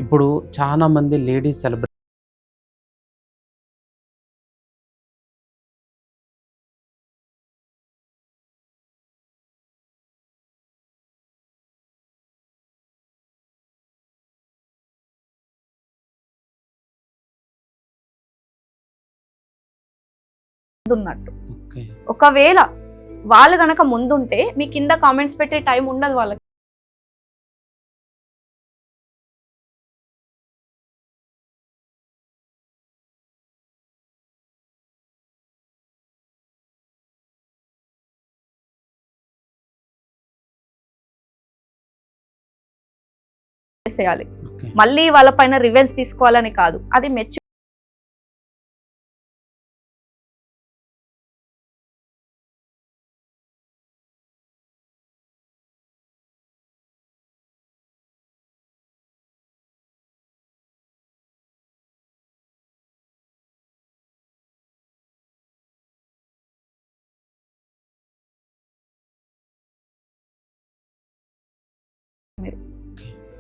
ఇప్పుడు చాలా మంది లేడీస్ సెలబ్రిటీ ఉన్నట్టు. ఓకే. ఒకవేళ వాళ్ళు గనక ముందుంటే మీ కింద కామెంట్స్ పెట్టే టైం ఉండదు వాళ్ళకి. చేయాలి ఓకే. మళ్ళీ వాళ్ళ పైన రివెంజ్ తీసుకోవాలని కాదు, అది మెచ్యూర్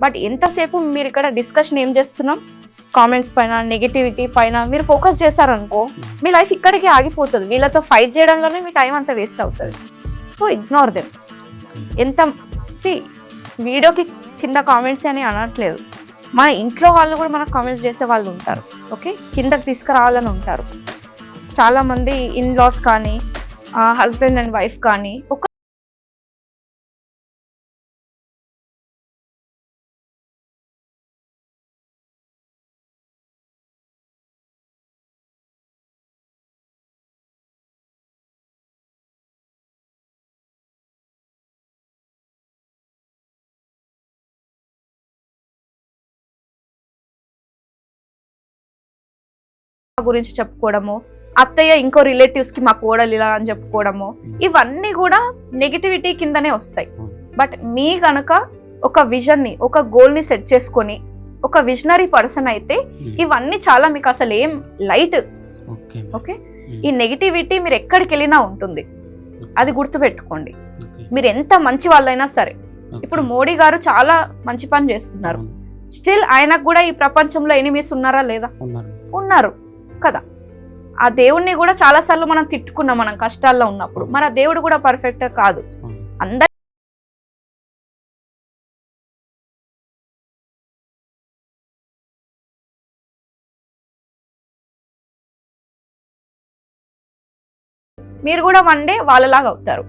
బట్ ఎంతసేపు మీరు ఇక్కడ డిస్కషన్ ఏం చేస్తున్నాం, కామెంట్స్ పైన నెగిటివిటీ పైన మీరు ఫోకస్ చేశారనుకో మీ లైఫ్ ఇక్కడికి ఆగిపోతుంది. వీళ్ళతో ఫైట్ చేయడంలోనే మీ టైం అంతా వేస్ట్ అవుతుంది. So ignore them. ఎంత వీడియోకి కింద కామెంట్స్ అని అనట్లేదు, మన ఇంట్లో వాళ్ళు కూడా మనకు కామెంట్స్ చేసే వాళ్ళు ఉంటారు. ఓకే, కిందకి తీసుకురావాలని ఉంటారు చాలామంది ఇన్-లాస్ కానీ హస్బెండ్ అండ్ వైఫ్ కానీ. ఒక గురించి చెప్పుకోవడము, అత్తయ్య ఇంకో రిలేటివ్స్ కి మా కోడలు ఇలా అని చెప్పుకోవడము, ఇవన్నీ కూడా నెగిటివిటీ కిందనే వస్తాయి. బట్ మీ కనుక ఒక విజన్ ని, ఒక గోల్ ని సెట్ చేసుకొని ఒక విజనరీ పర్సన్ అయితే ఇవన్నీ చాలా మీకు అసలు ఏం లైట్. ఓకే, ఈ నెగిటివిటీ మీరు ఎక్కడికి వెళ్ళినా ఉంటుంది, అది గుర్తుపెట్టుకోండి. మీరు ఎంత మంచి వాళ్ళైనా సరే, ఇప్పుడు మోడీ గారు చాలా మంచి పని చేస్తున్నారు, స్టిల్ ఆయనకు కూడా ఈ ప్రపంచంలో ఎనిమీస్ ఉన్నారా లేదా? ఉన్నారు కదా. ఆ దేవుణ్ణి కూడా చాలా సార్లు మనం తిట్టుకున్నాం మనం కష్టాల్లో ఉన్నప్పుడు. మరి ఆ దేవుడు కూడా పర్ఫెక్ట్ కాదు. అందరు మీరు కూడా వన్ డే వాళ్ళలాగా అవుతారు.